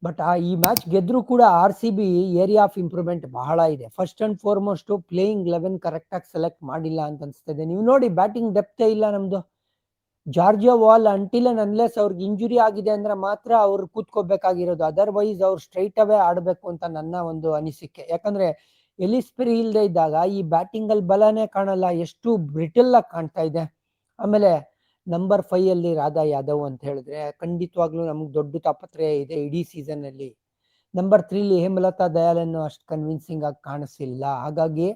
But ಈ match ಗೆದ್ರು ಕೂಡ RCB area of improvement ಬಹಳ ಇದೆ. First and foremost playing 11 correct ಆಗಿ ಸೆಲೆಕ್ಟ್ ಮಾಡಿಲ್ಲ ಅಂತ ಅನ್ಸ್ತದೆ. ನೀವು ನೋಡಿ ಬ್ಯಾಟಿಂಗ್ ಡೆಪ್ತೇ ಇಲ್ಲ ನಮ್ದು. Georgia wall until and unless ಅವ್ರಿಗೆ ಇಂಜುರಿ ಆಗಿದೆ ಅಂದ್ರೆ ಮಾತ್ರ ಅವ್ರು ಕೂತ್ಕೋಬೇಕಾಗಿರೋದು. ಅದರ್ವೈಸ್ ಅವ್ರು ಸ್ಟ್ರೈಟ್ ಅವೇ ಆಡ್ಬೇಕು ಅಂತ ನನ್ನ ಒಂದು ಅನಿಸಿಕೆ. ಯಾಕಂದ್ರೆ ಎಲಿಸ್ಪೆರಿ ಇಲ್ದೇ ಇದ್ದಾಗ ಈ ಬ್ಯಾಟಿಂಗ್ ಅಲ್ಲಿ ಬಲನೇ ಕಾಣಲ್ಲ, ಎಷ್ಟು ಬ್ರಿಟಲ್ ಆಗಿ ಕಾಣ್ತಾ ಇದೆ. ಆಮೇಲೆ ನಂಬರ್ 5 ಅಲ್ಲಿ ರಾಧಾ ಯಾದವ್ ಅಂತ ಹೇಳಿದ್ರೆ ಖಂಡಿತವಾಗ್ಲೂ ನಮ್ಗೆ ದೊಡ್ಡ ತಾಪತ್ರಯ ಇದೆ ಇಡೀ ಸೀಸನ್ ಅಲ್ಲಿ. ನಂಬರ್ 3 ಹೇಮಲತಾ ದಯಾಳನ್ನು ಅಷ್ಟು ಕನ್ವಿನ್ಸಿಂಗ್ ಆಗಿ ಕಾಣಿಸಿಲ್ಲ. ಹಾಗಾಗಿ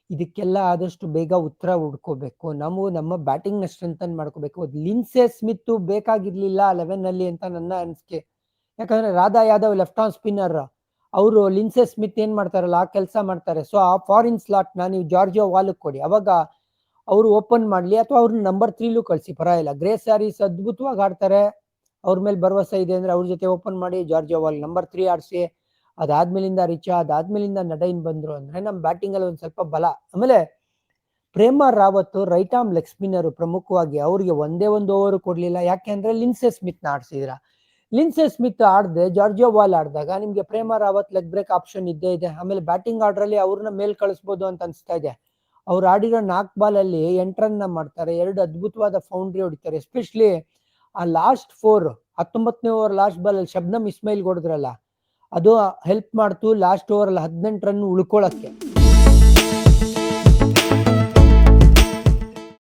ಇದಕ್ಕೆಲ್ಲ ಆದಷ್ಟು ಬೇಗ ಉತ್ತರ ಹುಡ್ಕೋಬೇಕು. ನಾವು ನಮ್ಮ ಬ್ಯಾಟಿಂಗ್ ನ ಸ್ಟ್ರೆಂಥನ್ ಮಾಡ್ಕೋಬೇಕು. ಲಿನ್ಸೆ ಸ್ಮಿತ್ ಬೇಕಾಗಿರ್ಲಿಲ್ಲ 11 ಅಲ್ಲಿ ಅಂತ ನನ್ನ ಅನಿಸಿಕೆ. ಯಾಕಂದ್ರೆ Radha Yadav left on spinner, ಅವರು ಲಿನ್ಸೆ ಸ್ಮಿತ್ ಏನ್ ಮಾಡ್ತಾರಲ್ಲ ಆ ಕೆಲಸ ಮಾಡ್ತಾರೆ. ಸೊ ಆ ಫಾರಿನ್ ಸ್ಲಾಟ್ ನ ನೀವು ಜಾರ್ಜಿಯೋ ವಾಲ್ಗೆ ಕೊಡಿ, ಅವಾಗ ಅವರು ಓಪನ್ ಮಾಡ್ಲಿ, ಅಥವಾ ಅವ್ರನ್ನ ನಂಬರ್ 3 ಕಳಿಸಿ, ಪರವಾಗಿಲ್ಲ. ಗ್ರೇಸ್ ಹ್ಯಾರಿಸ್ ಅದ್ಭುತವಾಗಿ ಆಡ್ತಾರೆ, ಅವ್ರ ಮೇಲೆ ಭರವಸೆ ಇದೆ ಅಂದ್ರೆ ಅವ್ರ ಜೊತೆ ಓಪನ್ ಮಾಡಿ ಜಾರ್ಜಿಯೋ ವಾಲ್ ನಂಬರ್ 3 ಆಡಿಸಿ. ಅದಾದ್ಮೇಲಿಂದ ರಿಚಾ, ಅದಾದ್ಮೇಲಿಂದ ನಡೈನ್ ಬಂದ್ರು ಅಂದ್ರೆ ನಮ್ಮ ಬ್ಯಾಟಿಂಗ್ ಅಲ್ಲಿ ಒಂದ್ ಸ್ವಲ್ಪ ಬಲ. ಆಮೇಲೆ Prema Rawat right arm leg spinner ಪ್ರಮುಖವಾಗಿ, ಅವ್ರಿಗೆ ಒಂದೇ ಒಂದು ಓವರ್ ಕೊಡ್ಲಿಲ್ಲ. ಯಾಕೆ ಅಂದ್ರೆ ಲಿನ್ಸೆ ಸ್ಮಿತ್ ನ ಆಡ್ಸಿದ್ರ. ಲಿನ್ಸೆ ಸ್ಮಿತ್ ಆಡದೆ ಜಾರ್ಜಿಯೋ ವಾಲ್ ಆಡಿದಾಗ ನಿಮ್ಗೆ ಪ್ರೇಮ ರಾವತ್ ಲೆಗ್ ಬ್ರೇಕ್ ಆಪ್ಷನ್ ಇದ್ದೇ ಇದೆ. ಆಮೇಲೆ ಬ್ಯಾಟಿಂಗ್ ಆರ್ಡರ್ ಅಲ್ಲಿ ಅವ್ರನ್ನ ಮೇಲ್ ಕಳಿಸ್ಬೋದು ಅಂತ ಅನ್ಸ್ತಾ ಇದೆ. ಅವ್ರು ಆಡಿರೋ 4 ಬಾಲ್ ಅಲ್ಲಿ 8 ರನ್ ಮಾಡ್ತಾರೆ, 2 ಅದ್ಭುತವಾದ ಫೌಂಡ್ರಿ ಹೊಡಿತಾರೆ. ಎಸ್ಪೆಷಲಿ ಆ ಲಾಸ್ಟ್ 4 19ನೇ ಓವರ್ ಲಾಸ್ಟ್ ಬಾಲ್ ಅಲ್ಲಿ ಶಬ್ನಮ್ ಇಸ್ಮೈಲ್ ಹೊಡೆದ್ರಲ್ಲ, ಅದು ಹೆಲ್ಪ್ ಮಾಡ್ತು ಲಾಸ್ಟ್ ಓವರ್ ಅಲ್ಲಿ 18 ರನ್ ಉಳ್ಕೊಳಕ್ಕೆ.